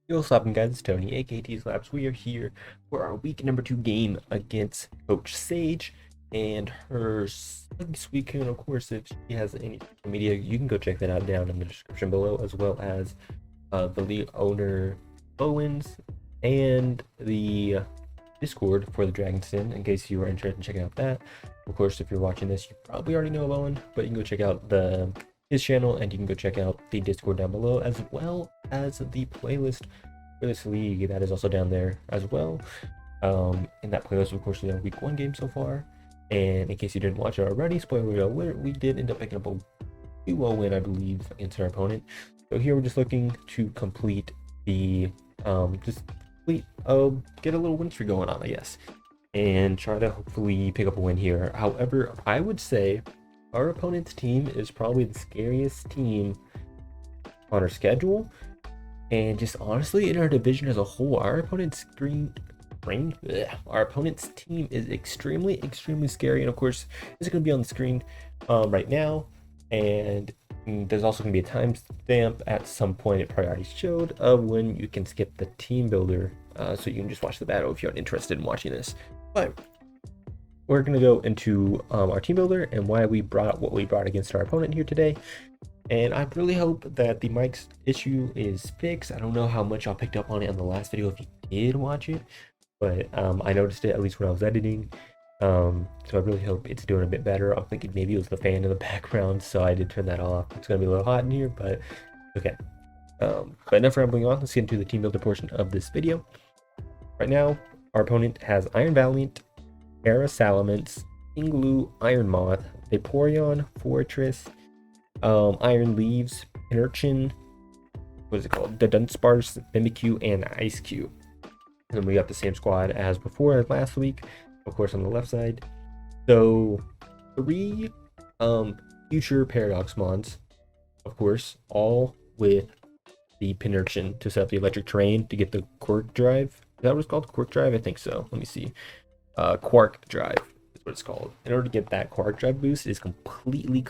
Yo, what's up, guys? It's Tony, aka Labs. We are here for our week number 2 game against Coach Sage and her sweet queen. Of course, if she has any social media, you can go check that out down in the description below, as well as the league owner Owens and the Discord for the Dragon's Den, in case you are interested in checking out that. Of course, if you're watching this, you probably already know Owen, but you can go check out his channel, and you can go check out the Discord down below, as well as the playlist for this league that is also down there as well. In that playlist, of course, we have week 1 game so far, and in case you didn't watch it already, spoiler alert, we did end up picking up a 2-0 win, I believe, against our opponent. So here we're just looking to complete the get a little win streak going on, I guess, and try to hopefully pick up a win here. However, I would say our opponent's team is probably the scariest team on our schedule, and just honestly in our division as a whole. Our opponent's our opponent's team is extremely scary, and of course this is going to be on the screen right now, and there's also going to be a timestamp at some point, it probably already showed, of when you can skip the team builder, so you can just watch the battle if you're not interested in watching this. But we're going to go into our team builder and why we brought what we brought against our opponent here today. And I really hope that the mic's issue is fixed. I don't know how much y'all picked up on it in the last video if you did watch it, but I noticed it at least when I was editing. So I really hope it's doing a bit better. I'm thinking maybe it was the fan in the background, so I did turn that off. It's going to be a little hot in here, but okay. But enough rambling on. Let's get into the team builder portion of this video. Right now, our opponent has Iron Valiant, TERA, SALAMENCE, Inglu, Iron Moth, Vaporeon, Fortress, Iron Leaves, Pinurchin, what is it called? The Dunsparce, Mimikyu, and Ice Cube. And then we got the same squad as before, as last week, of course, on the left side. So 3 future Paradox Mons, of course, all with the Pinurchin to set up the electric terrain to get the Quirk Drive. Is that what it's called? Quirk Drive? I think so. Let me see. Quark Drive is what it's called. In order to get that Quark Drive boost is completely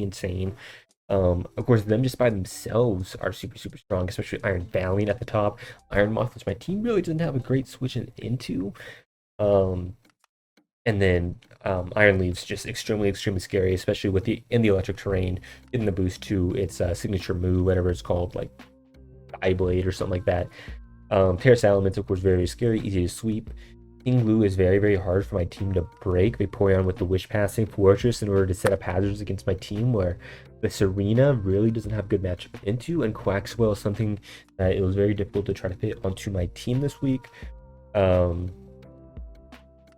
insane. Of course, them just by themselves are super strong, especially Iron Valiant at the top. Iron Moth, which my team really doesn't have a great switching into. And then Iron Leaves just extremely scary, especially with in the electric terrain, getting the boost to its signature move, whatever it's called, like Eye Blade or something like that. TERA Salamence, of course, very scary, easy to sweep. Inglu is very hard for my team to break. Vaporeon with the Wish Passing, Fortress in order to set up hazards against my team, where the Serena really doesn't have good matchup into, and Quaxwell is something that it was very difficult to try to fit onto my team this week.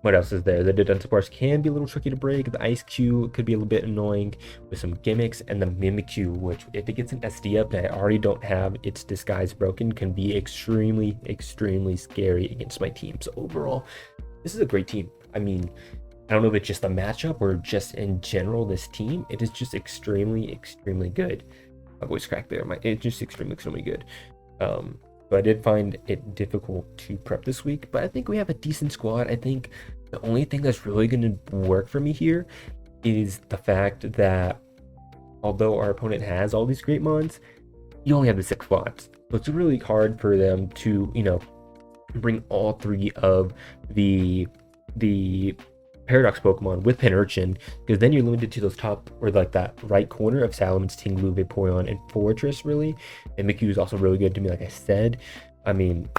What else is there? The Dunsparce can be a little tricky to break. The Ice Cube could be a little bit annoying with some gimmicks, and the Mimikyu, which if it gets an SD up and I already don't have its disguise broken, can be extremely scary against my team. So overall, this is a great team. I mean, I don't know if it's just a matchup or just in general this team. It is just extremely good. My voice cracked there. It's just extremely good. So I did find it difficult to prep this week, but I think we have a decent squad. I think the only thing that's really going to work for me here is the fact that although our opponent has all these great mons, you only have the 6 slots. So it's really hard for them to, bring all 3 of the Paradox Pokemon with Pinurchin, because then you're limited to those top, or like that right corner of Salamence, Tinglu, Vaporeon, and Fortress, really. And Mimikyu is also really good to me, like I said. I mean,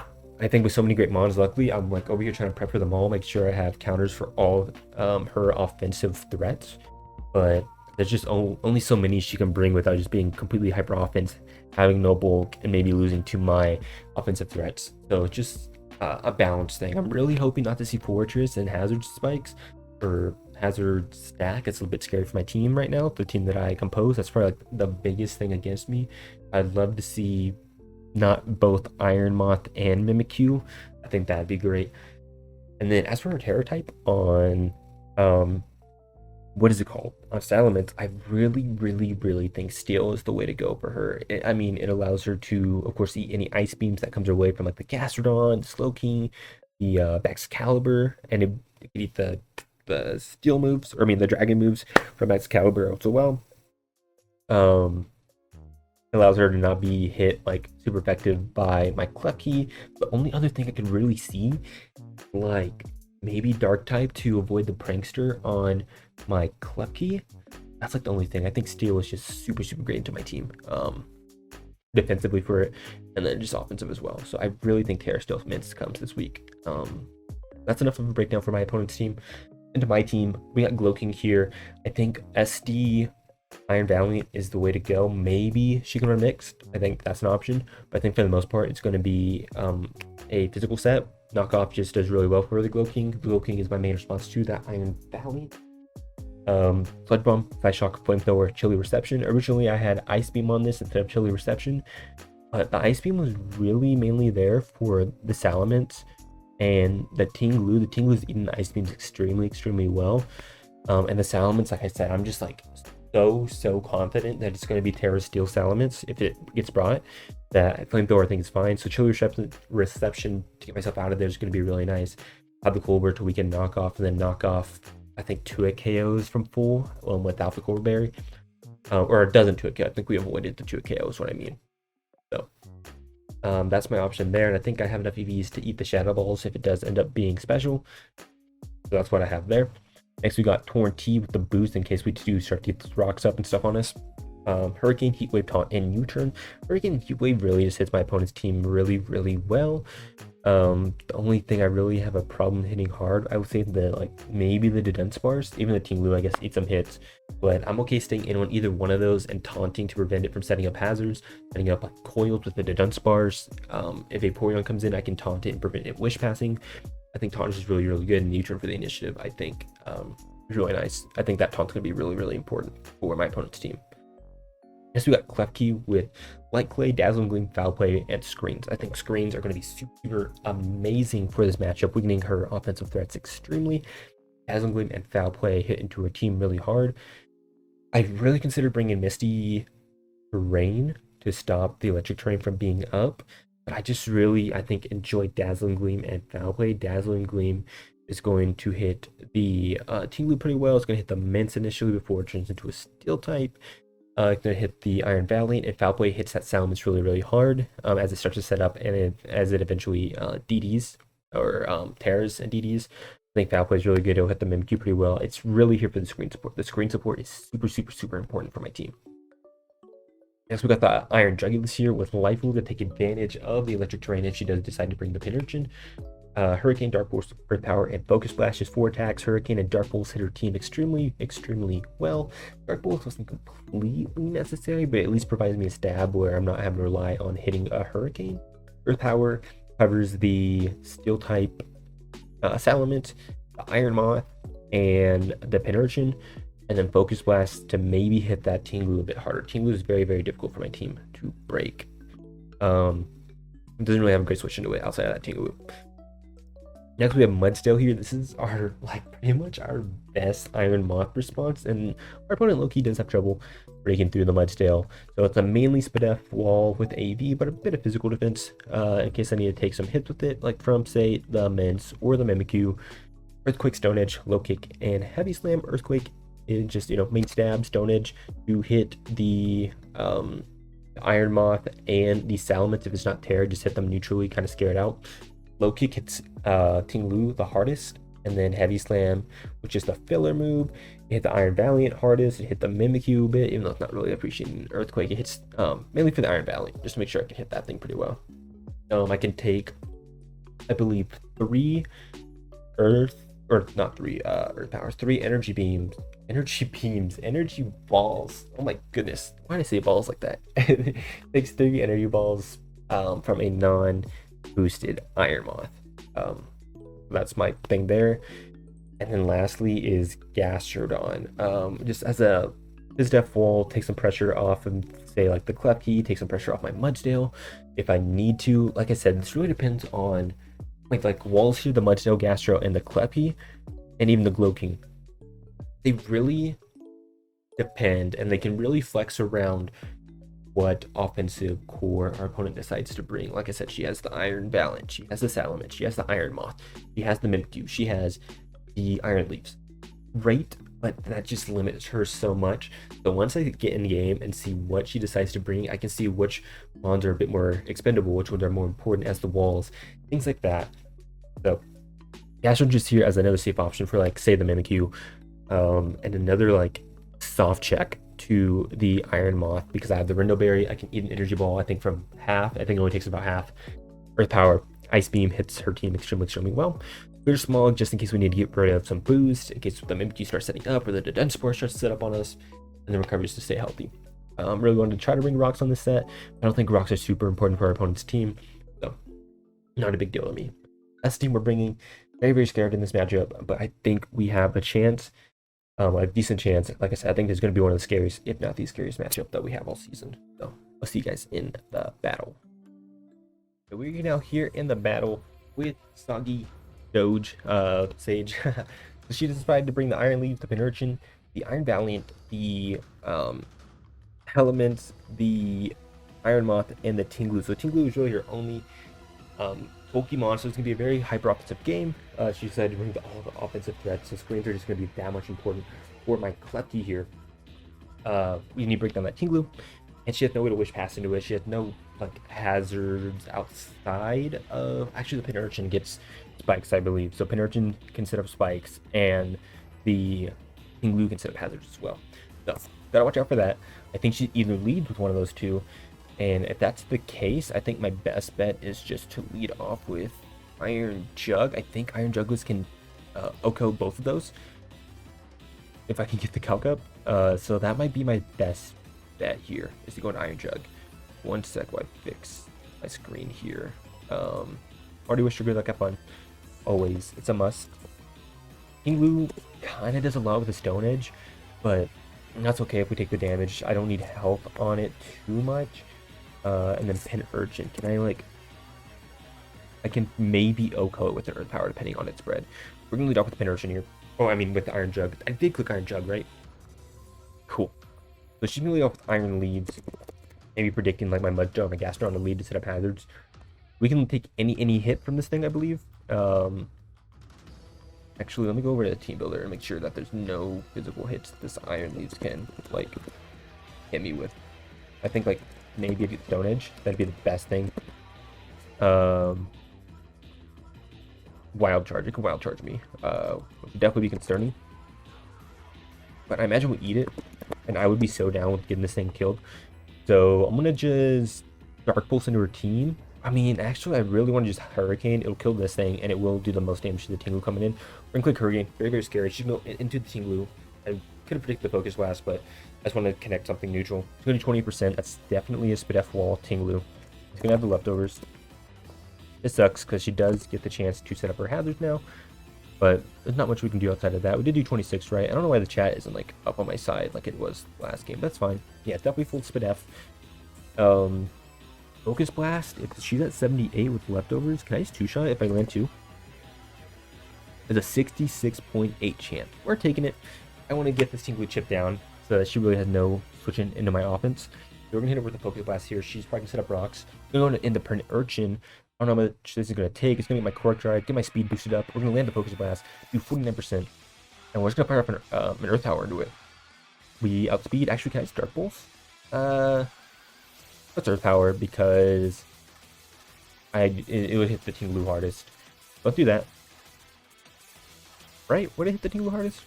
I think with so many great mons, luckily, I'm like over here trying to prep for them all, make sure I have counters for all her offensive threats. But there's just only so many she can bring without just being completely hyper offense, having no bulk, and maybe losing to my offensive threats. So it's just a balance thing. I'm really hoping not to see Fortress and Hazard spikes or Hazard stack. It's a little bit scary for my team right now, the team that I compose. That's probably like the biggest thing against me. I'd love to see not both Iron Moth and Mimikyu. I think that'd be great. And then as for her Terra type on what is it called, on Salamence, I really think Steel is the way to go for her. I mean, it allows her to, of course, eat any ice beams that comes her way from like the Gastrodon, the Slowking, the Excalibur, and it can eat the steel moves, or I mean the dragon moves from Excalibur as well. allows her to not be hit like super effective by my Klepki. The only other thing I could really see, like maybe Dark type to avoid the Prankster on my Klepki. That's like the only thing. I think Steel is just super great into my team. Defensively for it, and then just offensive as well. So I really think TERA SALAMENCE comes this week. That's enough of a breakdown for my opponent's team. Into my team, we got Gloking here. I think SD Iron Valiant is the way to go. Maybe she can run mixed. I think that's an option, but I think for the most part, it's going to be a physical set. Knockoff just does really well for the Gloking. Gloking is my main response to that Iron Valiant. Sludge Bomb, Flash Shock, Flamethrower, Chilly Reception. Originally, I had Ice Beam on this instead of Chilly Reception, but the Ice Beam was really mainly there for the SALAMENCE and the Tinglu. The Tinglu is eating the Ice Beams extremely well. And the SALAMENCE, like I said, I'm just like so confident that it's going to be TERA Steel SALAMENCE if it gets brought. That Flamethrower I think is fine. So Chilly Reception to get myself out of there is going to be really nice. Have the Colbert to weaken knockoff, and then knock off I think 2-hit KOs from full without the Core Berry. Or a dozen 2-hit KOs. I think we avoided the 2-hit KOs, what I mean. So that's my option there. And I think I have enough EVs to eat the Shadow Balls if it does end up being special. So that's what I have there. Next, we got Torn T with the boost in case we do start to get those rocks up and stuff on us. Hurricane, Heat Wave, Taunt, and U-Turn. Hurricane, Heat Wave really just hits my opponent's team really well. The only thing I really have a problem hitting hard, I would say maybe the Defense Bars. Even the Tinglu, I guess, eats some hits. But I'm okay staying in on either one of those and taunting to prevent it from setting up hazards. Setting up like coils with the Defense Bars. If a Porygon comes in, I can taunt it and prevent it wish passing. I think taunt is really good, and U-Turn for the initiative, I think, is really nice. I think that taunt's going to be really important for my opponent's team. Next, we got Klepki with Light Clay, Dazzling Gleam, Foul Play, and Screens. I think Screens are going to be super amazing for this matchup, weakening her offensive threats extremely. Dazzling Gleam and Foul Play hit into her team really hard. I really considered bringing Misty Rain to stop the Electric Terrain from being up, but I just really, I think, enjoy Dazzling Gleam and Foul Play. Dazzling Gleam is going to hit the Tinglu pretty well. It's going to hit the Mince initially before it turns into a Steel type. It's going to hit the Iron Valiant, and Foul Play hits that SALAMENCE really hard as it starts to set up, and as it eventually DDs, or tears and DDs. I think Foul Play is really good. It'll hit the Mimikyu pretty well. It's really here for the screen support. The screen support is super important for my team. Next, we got the Iron Jugulus here with Life Move to take advantage of the electric terrain if she does decide to bring the Pinnerchin. Hurricane, Dark Pulse, Earth Power, and Focus Blast is 4 attacks. Hurricane and Dark Pulse hit her team extremely well. Dark Pulse wasn't completely necessary, but at least provides me a stab where I'm not having to rely on hitting a Hurricane. Earth Power covers the Steel type SALAMENCE, the Iron Moth, and the Pinnerchin, and then Focus Blast to maybe hit that Tinglu a bit harder. Tinglu is very difficult for my team to break. It doesn't really have a great switch into it outside of that Tinglu. Next, we have Mudstale here. This is our, pretty much our best Iron Moth response, and our opponent Loki does have trouble breaking through the Mudstale. So it's a mainly Spadef wall with AV, but a bit of physical defense in case I need to take some hits with it, like from, say, the Mince or the Mimikyu. Earthquake, Stone Edge, Low Kick, and Heavy Slam. Earthquake is just, main stab, Stone Edge to hit the Iron Moth and the SALAMENCE. If it's not TERA, just hit them neutrally, kind of scare it out. Low Kick hits Tinglu the hardest, and then Heavy Slam, which is the filler move. It hit the Iron Valiant hardest. It hit the Mimikyu a bit, even though it's not really appreciating Earthquake. It hits mainly for the Iron Valiant, just to make sure I can hit that thing pretty well. I can take, I believe, 3 Earth Powers, 3 Energy Balls. Oh my goodness, why did I say balls like that? It takes 3 Energy Balls from a non-boosted Iron Moth. That's my thing there. And then lastly is Gastrodon. Just as a Def Wall, take some pressure off of, say, like the Klepki, take some pressure off my Mudstale if I need to. Like I said, this really depends on like walls here, the Mudstale, Gastro, and the Klepki, and even the Gloking. They really depend, and they can really flex around what offensive core our opponent decides to bring. Like I said, she has the Iron Valiant, she has the SALAMENCE, she has the Iron Moth, she has the Mimikyu, she has the Iron Leaves. Rate but that just limits her so much. So once I get in the game and see what she decides to bring, I can see which wands are a bit more expendable, which ones are more important as the walls, things like that. So Gastron just here as another safe option for like say the Mimikyu, and another like soft check to the Iron Moth because I have the Rindo Berry. I can eat an energy ball. I think from half. I think it only takes about half. Earth Power, Ice Beam hits her team extremely well. Clear Smog just in case we need to get rid of some boost, in case the Mimikyu starts setting up or the Denspore starts to set up on us, and then recoveries to stay healthy. I'm really going to try to bring rocks on this set. I don't think rocks are super important for our opponent's team, so not a big deal to me. That's the team we're bringing. Very scared in this matchup, but I think we have a chance, a decent chance. Like I said, I think it's going to be one of the scariest, if not the scariest matchup that we have all season. So I'll see you guys in the battle. So we're now here in the battle with Soggy Doge, Sage. So she decided to bring the Iron Leaf, the Pinurchin, the Iron Valiant, the Elements, the Iron Moth, and the Tinglu. So Tinglu is really her only Pokemon, so it's going to be a very hyper offensive game. She decided to bring all the offensive threats, so screens are just going to be that much important for my Klepty here. We need to break down that Tinglu, and she has no way to Wish Pass into it. She has no like hazards outside of, actually the Pinurchin gets spikes, I believe. So Pinurchin can set up spikes, and the Tinglu can set up hazards as well. So gotta watch out for that. I think she either leads with one of those two. And if that's the case, I think my best bet is just to lead off with Iron Jug. I think Iron Jugless can OHKO both of those if I can get the Calc up. So that might be my best bet here, is to go into Iron Jug. One sec while I fix my screen here. Already wish her good luck, have fun. Always, it's a must. Tinglu kind of does a lot with the Stone Edge, but that's okay if we take the damage. I don't need health on it too much. And then Pinurchin, can I like, I can maybe OHKO it with the Earth Power depending on its spread. We're gonna lead off with the Pinurchin here. Oh, I mean with the Iron Jug. I did click Iron Jug, right? Cool. So she's gonna lead off with Iron Leads. Maybe predicting like my Mudstone and Gastron on the lead to set up hazards. We can take any hit from this thing, I believe. Actually, let me go over to the team builder and make sure that there's no physical hits this Iron Leads can like hit me with. I think like maybe a Stone Edge, that'd be the best thing. Wild Charge, it can Wild Charge me. Would definitely be concerning. But I imagine we eat it, and I would be so down with getting this thing killed. So I'm gonna just Dark Pulse into her team. I mean, actually, I really want to just Hurricane. It'll kill this thing, and it will do the most damage to the Tinglu coming in. We're gonna click Hurricane. Very scary. She's gonna go into the Tinglu. I could have predicted the Focus Blast, but I just want to connect something neutral. It's gonna do 20%. That's definitely a Spadef Wall Tinglu. It's gonna have the leftovers. It sucks because she does get the chance to set up her hazards now, but there's not much we can do outside of that. We did do 26, right? I don't know why the chat isn't like up on my side like it was last game. That's fine. Yeah, definitely full Spadef. Focus Blast, if she's at 78 with leftovers, can I just two-shot if I land two? There's a 66.8 chance. We're taking it. I want to get this Tinglu chip down so that she really has no switching into my offense. So we're going to hit her with the Focus Blast here. She's probably going to set up rocks. We're going to end the Pinurchin. I don't know how much this is going to take. It's going to get my Cork Drive, get my speed boosted up. We're going to land the Focus Blast, do 49%. And we're just going to fire up an Earth Power into it. We outspeed. Actually, can I Dark Pulse? Let's Earth Power because it would hit the Tinglu hardest. Let's do that. Right? Would it hit the Tinglu hardest?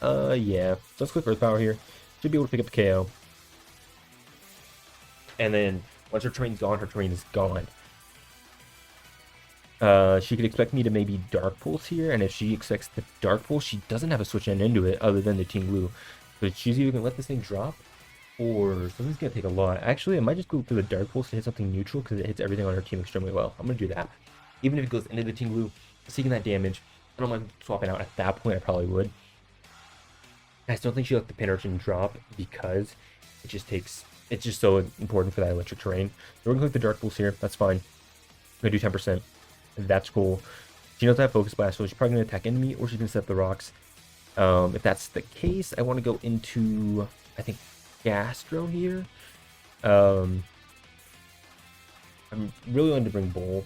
Yeah. So let's click Earth Power here. Should be able to pick up the KO. And then once her terrain's gone, her terrain is gone. She could expect me to maybe Dark Pulse here, and if she expects the Dark Pulse, she doesn't have a switch end into it other than the Tinglu. So she's either gonna let this thing drop, or something's gonna take a lot. Actually, I might just go through the Dark Pulse to hit something neutral because it hits everything on her team extremely well. I'm gonna do that. Even if it goes into the Tinglu, seeking that damage, I don't mind swapping out. At that point, I probably would. I still think she let the Pinurchin drop because it just takes. It's just so important for that electric terrain. So we're gonna click the Dark Pulse here. That's fine. I'm gonna do 10%. That's cool. She knows I have Focus Blast, so she's probably gonna attack into me, or she's gonna set up the rocks. If that's the case, I want to go into, I think, Gastro here. I'm really wanting to bring Bowl.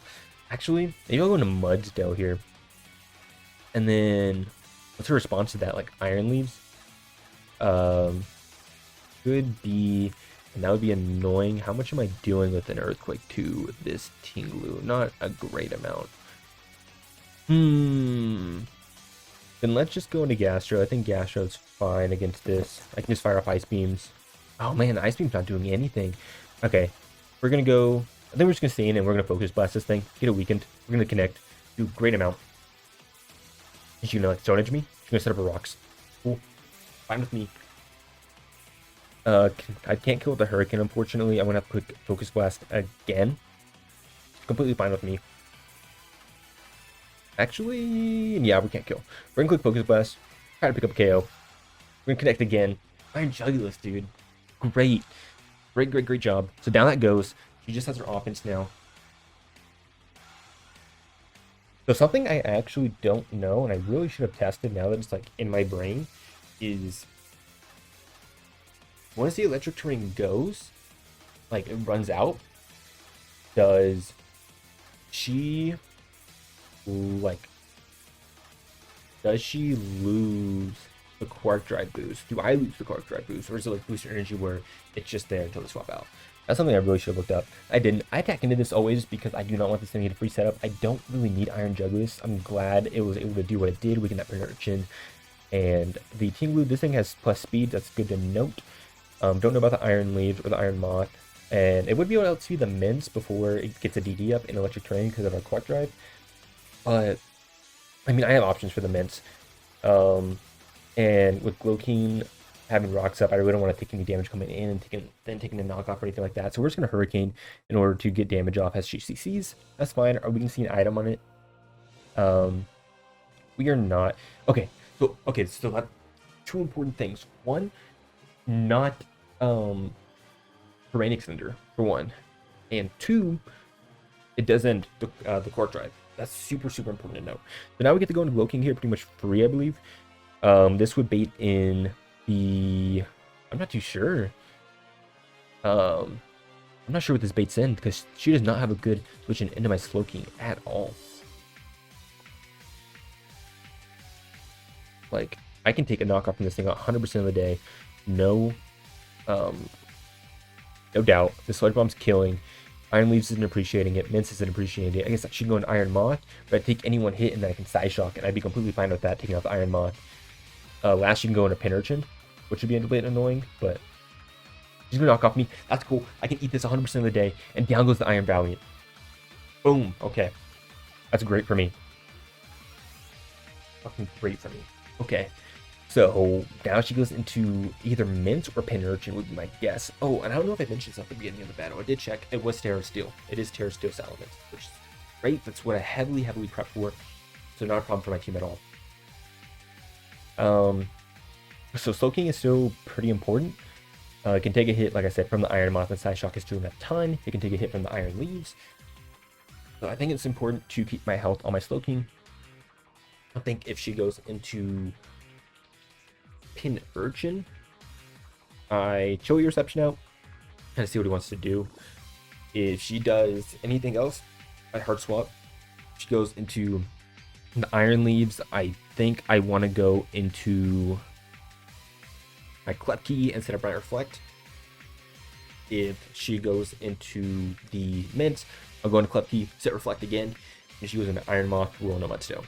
Actually, maybe I'll go into Mudsdale here. And then, what's her response to that? Like Iron Leaves? Could be, and that would be annoying. How much am I dealing with an earthquake to this Tinglu? Not a great amount. Then let's just go into Gastro. I think Gastro's fine against this. I can just fire off Ice Beams. Oh man, the Ice Beam's not doing anything. Okay, we're gonna go. I think we're just gonna stay in and we're gonna Focus Blast this thing. Get it weakened. We're gonna connect. Do a great amount. Is she gonna like Stone Edge me? She's gonna set up her rocks. Cool. Fine with me. I can't kill the Hurricane, unfortunately. I'm gonna have to click Focus Blast again. Completely fine with me. Actually, yeah, we can't kill. We're gonna click Focus Blast. Try to pick up a KO. We're gonna connect again. Iron Jugulis, dude. Great. Great job. So down that goes. She just has her offense now. So something I actually don't know, and I really should have tested now that it's like in my brain, is once the electric terrain goes, like it runs out, does she lose the Quark Drive boost? Do I lose the Quark Drive boost, or is it like booster energy where it's just there until they swap out? That's something I really should have looked up. I didn't. I attack into this always because I do not want this thing to get a free setup. I don't really need Iron Jugulis. I'm glad it was able to do what it did. We can that Urchin. And the Tinglu, this thing has plus speed. That's good to note. Don't know about the Iron Leaves or the Iron Moth. And it would be able to see the Mints before it gets a DD up in Electric Terrain because of our Quark Drive. But, I mean, I have options for the Mints. And with Glowking having rocks up, I really don't want to take any damage coming in and then taking a knockoff or anything like that. So we're just going to Hurricane in order to get damage off as she CCs. That's fine. Or we can see an item on it. We are not. Okay, so that two important things. One, not Terrain Extender, for one. And two, it doesn't the Quark Drive. That's super important to note. So now we get to go into Glowking here pretty much free, I believe. This would bait in the... I'm not too sure. I'm not sure what this baits in because she does not have a good switch into my Slowking at all. Like, I can take a knockoff from this thing 100% of the day. No doubt. The Sludge Bomb's killing. Iron Leaves isn't appreciating it. Mince isn't appreciating it. I guess I should go in Iron Moth, but I'd take any one hit and then I can Side Shock, and I'd be completely fine with that, taking out the Iron Moth. Last, you can go into Pin Urchin, which would be a bit annoying, but she's gonna knock off me. That's cool. I can eat this 100% of the day, and down goes the Iron Valiant. Boom. Okay. That's great for me. Fucking great for me. Okay. So now she goes into either Mint or Pin Urchin would be my guess. Oh, and I don't know if I mentioned something at the beginning of the battle. I did check. It was Terra Steel. It is Terra Steel Salamence, which is great. That's what I heavily prepped for. So not a problem for my team at all. So Slowking is still pretty important. It can take a hit, like I said, from the Iron Moth, and Side Shock is doing a ton. It can take a hit from the Iron Leaves. So I think it's important to keep my health on my Slowking. I think if she goes into Pin Urchin, I chill your Reception out, kind of see what he wants to do. If she does anything else, I hard swap. If she goes into the Iron Leaves, I think I want to go into my Klepke instead of my Reflect. If she goes into the Mint, I'll go into Klepke, set Reflect again. If she goes into Iron Moth, roll no Mudstone.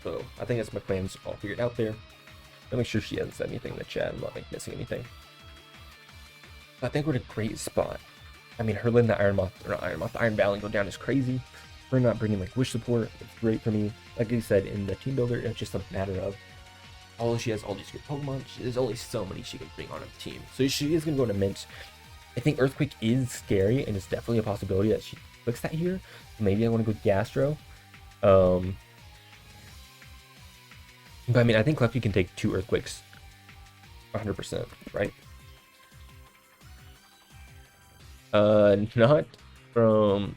So I think that's my plans all figured out there. I'll make sure she hasn't said anything in the chat. I'm not missing anything. But I think we're in a great spot. I mean, her letting the Iron Moth, or not Iron Moth, the Iron Valiant go down is crazy. We're not bringing like Wish support. It's great for me. Like I said, in the team builder, it's just a matter of she has all these good Pokemon. There's only so many she can bring on the team. So she is going to go into Mint. I think Earthquake is scary, and it's definitely a possibility that she clicks that here. So maybe I want to go Gastro. But I mean, I think Klepke can take 2 Earthquakes 100%, right? Not from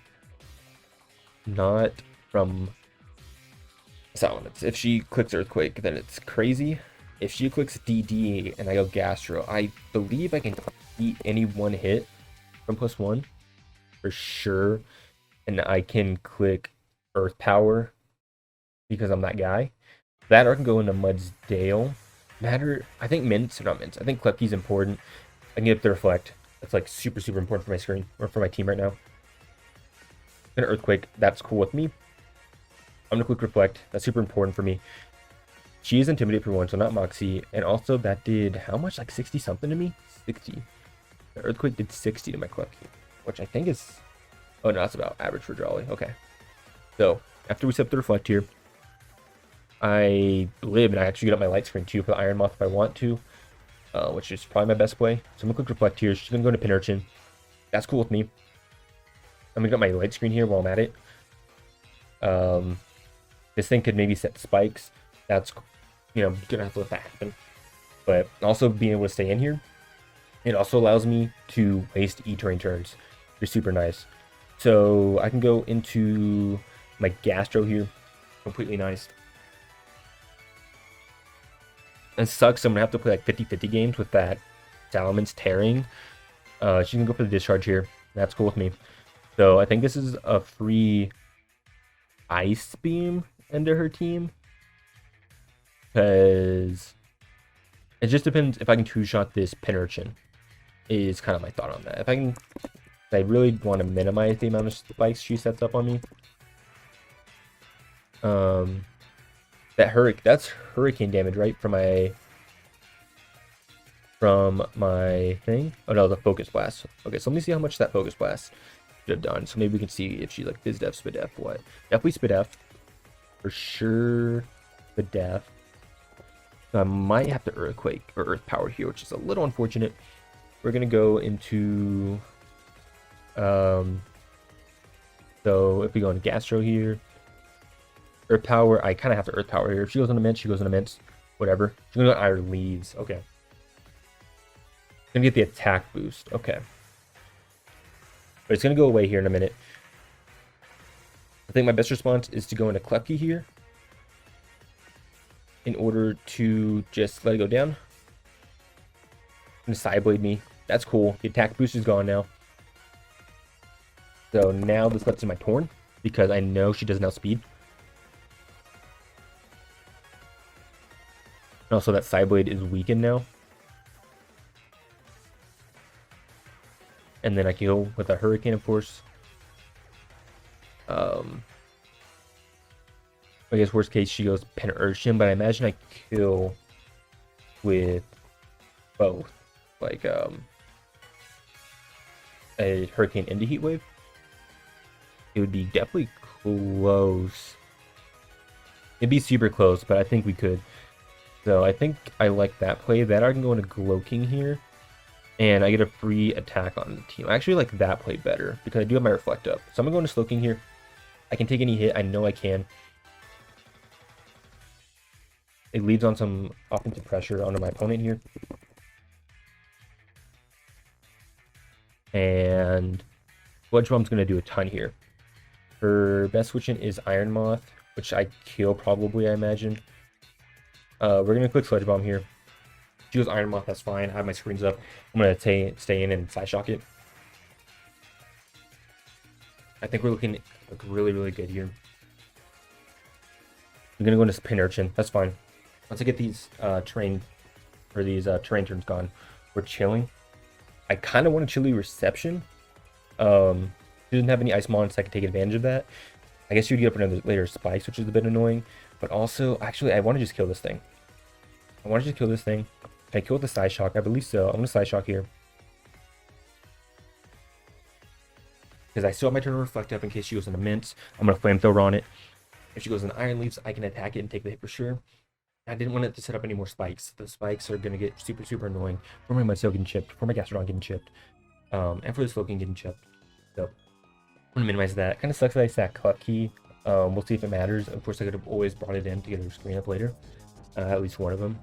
Salamence. If she clicks Earthquake, then it's crazy. If she clicks DD and I go Gastro, I believe I can eat any one hit from +1 for sure. And I can click Earth Power because I'm that guy. That or I can go into Mud's Dale. matter. I think mints, not mints. I think Klepke's important. I can get up the reflect. That's like super, super important for my screen or for my team right now. Gonna earthquake. That's cool with me. I'm gonna quick reflect. That's super important for me. She is intimidated for one, so not Moxie. And also that did how much? Like 60 something to me? 60. The earthquake did 60 to my Klepke, which I think is, oh no, that's about average for Jolly. Okay. So after we set up the reflect here, I live and I actually get up my light screen too for the Iron Moth if I want to, which is probably my best play. So I'm gonna quick reflect here. She's gonna go into Pin Urchin. That's cool with me. I'm gonna get my light screen here while I'm at it. This thing could maybe set spikes. That's, you know, gonna have to let that happen. But also being able to stay in here, it also allows me to waste E-terrain turns, which is super nice. So I can go into my Gastro here, completely nice. And sucks, I'm gonna have to play like 50-50 games with that Salamence tearing. She's gonna go for the discharge here. That's cool with me. So I think this is a free Ice Beam into her team. Because it just depends if I can two-shot this Pin Urchin. Is kind of my thought on that. If I can, I really want to minimize the amount of spikes she sets up on me. That's hurricane damage, right? From my thing. Oh no, the focus blast. Okay, so let me see how much that focus blast should have done. So maybe we can see if she like biz def, spit def, what? Definitely spit def. For sure spit def. So I might have to earthquake or earth power here, which is a little unfortunate. We're gonna go into so if we go into Gastro here, Earth Power, I kind of have to Earth Power here. If she goes on a mint, she goes on a mint. Whatever. She's gonna go Iron Leaves. Okay. Gonna get the attack boost. Okay. But it's gonna go away here in a minute. I think my best response is to go into Klepke here in order to just let it go down. And Sideblade me. That's cool. The attack boost is gone now. So now this lets in my Torn because I know she doesn't outspeed. Also, that Sideblade is weakened now. And then I can go with a Hurricane, of course. I guess worst case she goes Pin Urchin, but I imagine I kill with both. Like a Hurricane into Heat Wave. It would be definitely close. It'd be super close, but I think we could. So I think I like that play. That I can go into Gloking here. And I get a free attack on the team. I actually like that play better because I do have my Reflect up. So I'm going to go into Slowking here. I can take any hit. I know I can. It leads on some offensive pressure onto my opponent here. And Sludge Bomb's going to do a ton here. Her best switch-in is Iron Moth, which I kill probably, I imagine. We're going to click Sludge Bomb here. She goes Iron Moth, that's fine. I have my screens up. I'm going to stay in and Side Shock it. I think we're looking really, really good here. I'm going to go into Pin Urchin. That's fine. Once I get these terrain turns gone, we're chilling. I kind of want a chilly Reception. She doesn't have any Ice Mon, so I can take advantage of that. I guess you'd get up another later Spikes, which is a bit annoying. But also, actually, I want to just kill this thing. Can I kill with the Side Shock? I believe so. I'm going to Side Shock here. Because I still have my turn to Reflect up in case she goes into Mint. I'm going to Flamethrower on it. If she goes into Iron Leaves, I can attack it and take the hit for sure. I didn't want it to set up any more spikes. The spikes are going to get super, super annoying for my Mudsail getting chipped, for my Gastrodon getting chipped, and for the Slowking getting chipped. So I'm going to minimize that. Kind of sucks that I stack Klepke. We'll see if it matters. Of course, I could have always brought it in to get her screen up later. At least one of them.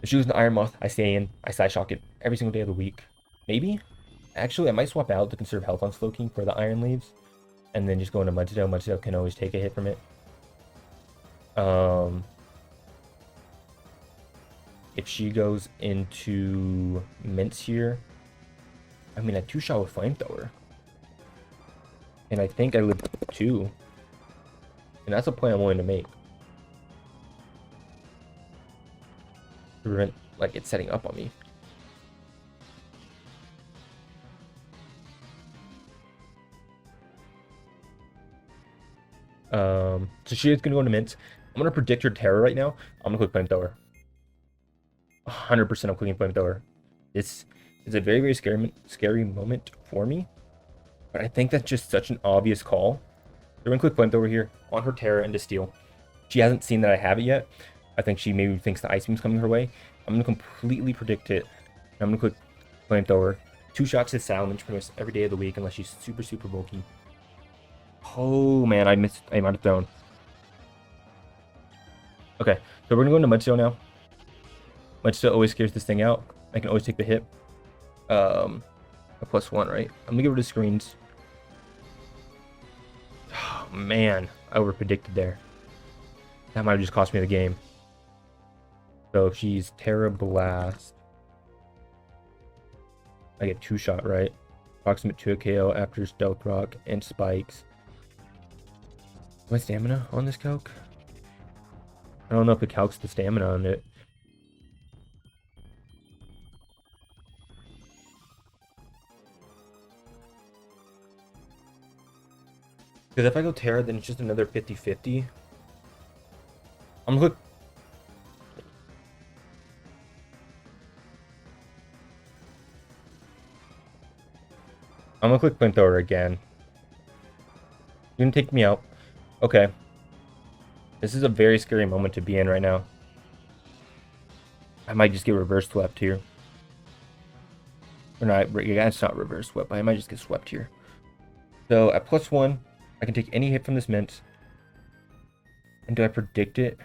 If she goes into Iron Moth, I stay in. I Side Shock it every single day of the week. Maybe? Actually, I might swap out to conserve health on Slowking for the Iron Leaves. And then just go into Mudsail. Mudsail can always take a hit from it. If she goes into Mints here, I mean, I 2-shot with Flamethrower. And I think I live 2. And that's a play I'm willing to make. to prevent like it setting up on me. So she is gonna go into mint. I'm gonna predict her Terra right now. I'm gonna click Flamethrower. 100% I'm clicking Flamethrower. This is a very, very scary moment for me. But I think that's just such an obvious call. We're gonna click Flamethrower here on her Terra into Steel. She hasn't seen that I have it yet. I think she maybe thinks the Ice Beam's coming her way. I'm gonna completely predict it. I'm gonna click Flamethrower. 2 shots to Salamence pretty much every day of the week unless she's super, super bulky. Oh man, I might have thrown. Okay, so we're gonna go into Mudstone now. Mudstone always scares this thing out. I can always take the hit. A +1, right? I'm gonna get rid of screens. Oh man, I over predicted there. That might have just cost me the game. So if she's Terra Blast, I get 2 shot, right? Approximate 2 KO after Stealth Rock and Spikes. My stamina on this calc? I don't know if it calcs the stamina on it. Because if I go Terra, then it's just another 50-50. I'm gonna click Flamethrower again. You're gonna take me out. Okay. This is a very scary moment to be in right now. I might just get reverse swept here. Or not, it's not reverse swept, but I might just get swept here. So at +1, I can take any hit from this mint. And do I predict it?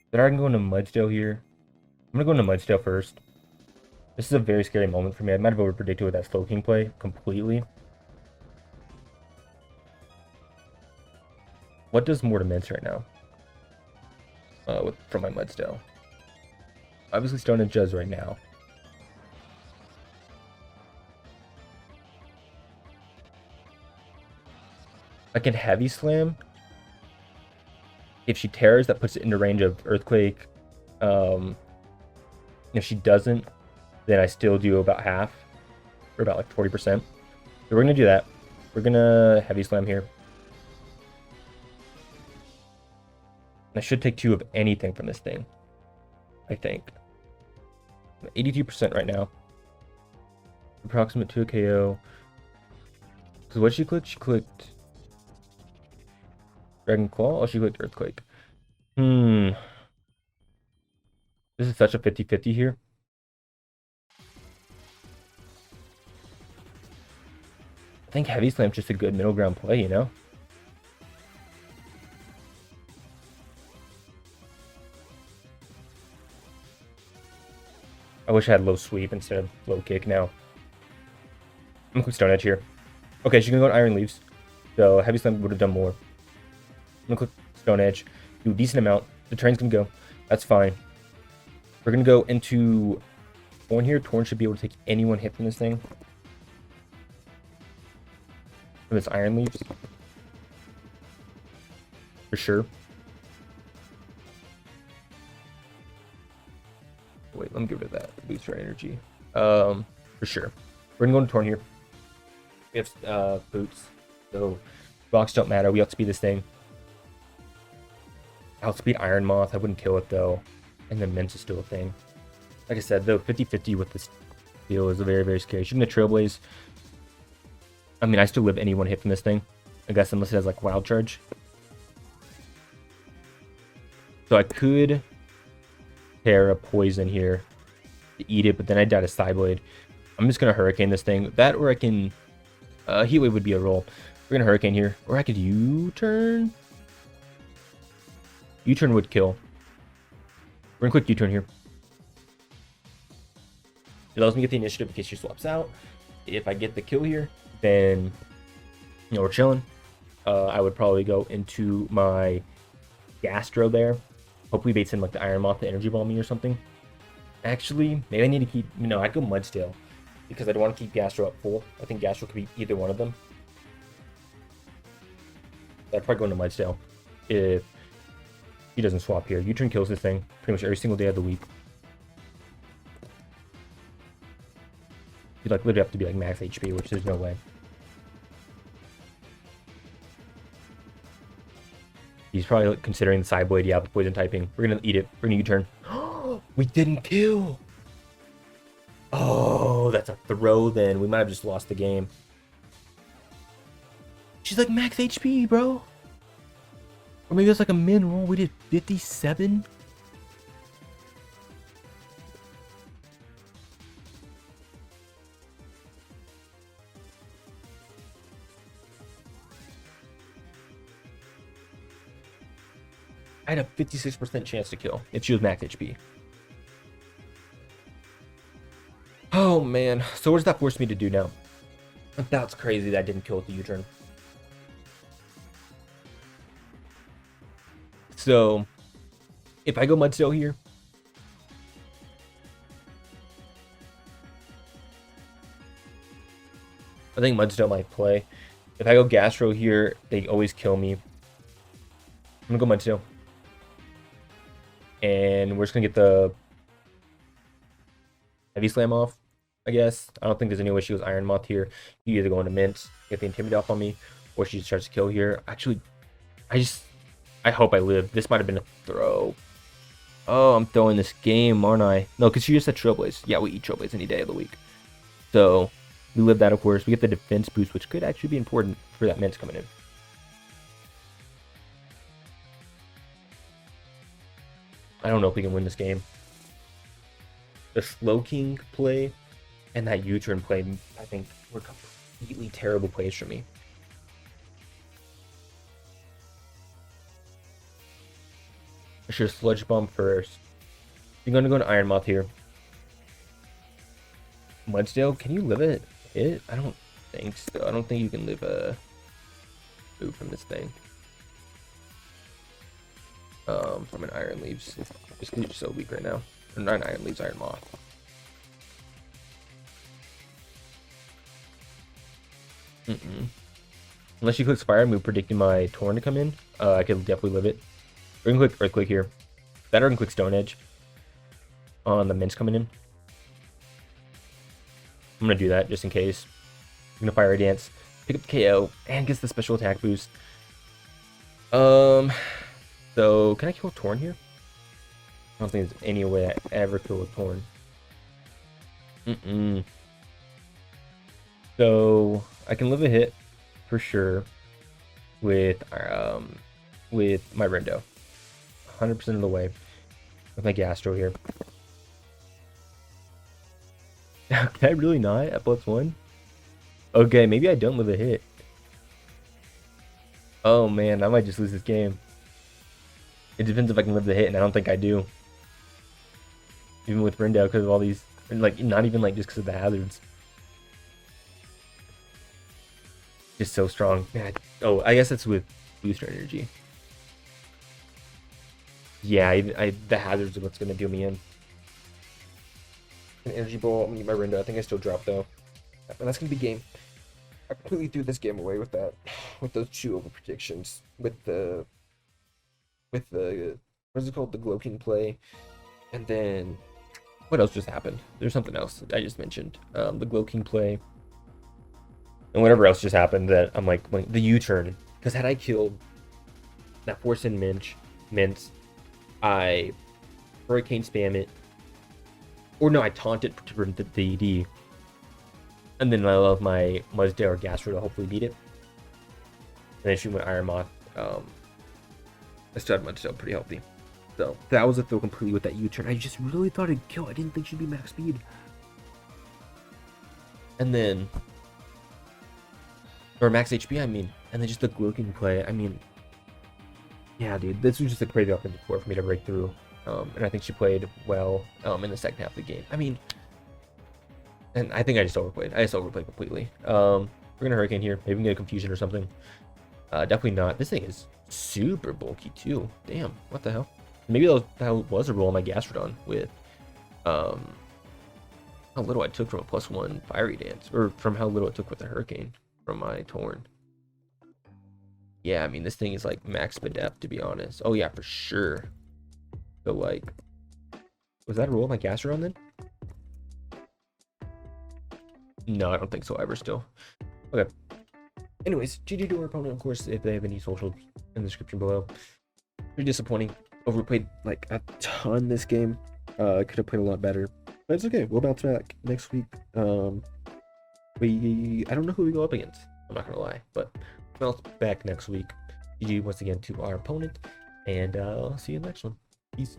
Then I can go into Mudstale here. I'm gonna go into Mudstale first. This is a very scary moment for me. I might have over predicted with that Slow King play completely. What does more to mints right now? From my Mudstale. Obviously Stone Edge does right now. I can Heavy Slam. If she tears, that puts it into range of Earthquake. If she doesn't, then I still do about half. Or about like 40%. So we're gonna do that. We're gonna Heavy Slam here. I should take 2 of anything from this thing. I think. 82% right now. Approximate 2 KO. Because what she clicked? She clicked Dragon Claw? Oh, she clicked Earthquake. This is such a 50-50 here. I think Heavy Slam's just a good middle ground play, you know? I wish I had low sweep instead of low kick now. I'm gonna click Stone Edge here. Okay, she's gonna go to Iron Leaves. So Heavy Slam would have done more. I'm gonna click Stone Edge. Do a decent amount. The train's gonna go. That's fine. We're gonna go into Torn here. Torn should be able to take any one hit from this thing. From this Iron Leaves. For sure. Wait, let me get rid of that. Boost our energy. For sure. We're gonna go into Torn here. We have boots. So rocks don't matter. We outspeed this thing. Outspeed Iron Moth. I wouldn't kill it though. And then Mince is still a thing. Like I said, though, 50-50 with this deal is a very, very scary. Shooting the Trailblaze. I mean, I still live any one hit from this thing. I guess unless it has like Wild Charge. So I could Terra Poison here to eat it, but then I die to Psyblade. I'm just gonna Hurricane this thing. That or I can Heat Wave would be a roll. We're gonna Hurricane here. Or I could U-turn. U-turn would kill. We're gonna click U-turn here. It allows me to get the initiative in case she swaps out. If I get the kill here, then you know we're chilling. I would probably go into my Gastro there. Hopefully baits in like the Iron Moth, the Energy Ball me or something. Actually, maybe I need to keep... No, I'd go Mudstale. Because I don't want to keep Gastro up full. I think Gastro could be either one of them. I'd probably go into Mudstale. If He doesn't swap here. U-turn kills this thing pretty much every single day of the week. You like literally have to be like max HP, which there's no way. He's probably like, considering the Cyblade. Yeah, with poison typing. We're gonna eat it. We're gonna U-turn. We didn't kill. Oh, that's a throw then. We might have just lost the game. She's like max HP, bro. Or maybe it's like a min roll. We did 57. I had a 56% chance to kill if she was max HP. Oh man. So what does that force me to do now? That's crazy that I didn't kill with the U-turn. So if I go Mudstone here, I think Mudstone might play. If I go Gastro here, they always kill me. I'm gonna go Mudstone. And we're just gonna get the Heavy Slam off, I guess. I don't think there's any way she goes Iron Moth here. You either go into Mint, get the Intimidate off on me, or she just tries to kill here. Actually, I hope I live. This might have been a throw. Oh, I'm throwing this game, aren't I? No, because she just said Trailblaze. Yeah, we eat Trailblaze any day of the week. So, we live that, of course. We get the defense boost, which could actually be important for that Mint coming in. I don't know if we can win this game. The Slowking play and that U-turn play, I think, were completely terrible plays for me. I should have Sludge Bomb first. You're going to go to Iron Moth here. Mudsdale, can you live it? I don't think so. I don't think you can live a move from this thing. From an Iron Leaves. This Leaves are so weak right now. Or not Iron Leaves, Iron Moth. Unless you click Fire move predicting my Torn to come in, I could definitely live it. We're gonna click Earthquake here. That or we can click Stone Edge on the Mints coming in. I'm gonna do that just in case. I'm gonna Fire Dance, pick up the KO, and gets the special attack boost. So can I kill Torn here? I don't think there's any way I ever kill a Torn. So I can live a hit for sure with my Rendo. 100% of the way with my Gastro here. Can I really not at +1? Okay, maybe I don't live a hit. Oh man, I might just lose this game. It depends if I can live the hit, and I don't think I do. Even with Rendo, because of all these, and like not even like just because of the hazards. Just so strong. Man, oh, I guess that's with booster energy. Yeah, the hazards are what's gonna do me in. An energy ball. I'm gonna get my Rendo. I think I still drop though. And that's gonna be game. I completely threw this game away with that. With those 2 over predictions. With the what's it called? The Gloking play. And then what else just happened? There's something else I just mentioned. The Gloking play. And whatever else just happened that I'm like the U-turn. Because had I killed that Force in Mints, I Hurricane spam it. Or no, I taunt it to prevent the ED. And then I love my Mudsdale or Gastro to hopefully beat it. And then she went Iron Moth. I still had Mudsdale pretty healthy. So that was a throw completely with that U-turn. I just really thought it'd kill. I didn't think she'd be max speed. And then, or max HP, I mean. And then just the Gloking play. I mean, yeah, dude, this was just a crazy offensive core for me to break through. And I think she played well in the second half of the game. I mean, and I think I just overplayed. I just overplayed completely. We're gonna Hurricane here. Maybe we can get a Confusion or something. Definitely not. This thing is super bulky too. Damn, what the hell? Maybe that was a roll on my Gastrodon with how little I took from a +1 Fiery Dance, or from how little it took with the Hurricane from my Torn. Yeah, I mean, this thing is like max depth, to be honest. Oh, yeah, for sure. So, like, was that a roll of my caster on then? No, I don't think so ever still. Okay. Anyways, GG to our opponent, of course, if they have any socials in the description below. Pretty disappointing. Overplayed like a ton this game. Could have played a lot better. But it's okay. We'll bounce back next week. I don't know who we go up against. I'm not gonna lie, but we'll bounce back next week. GG once again to our opponent, and I'll see you in the next one. Peace.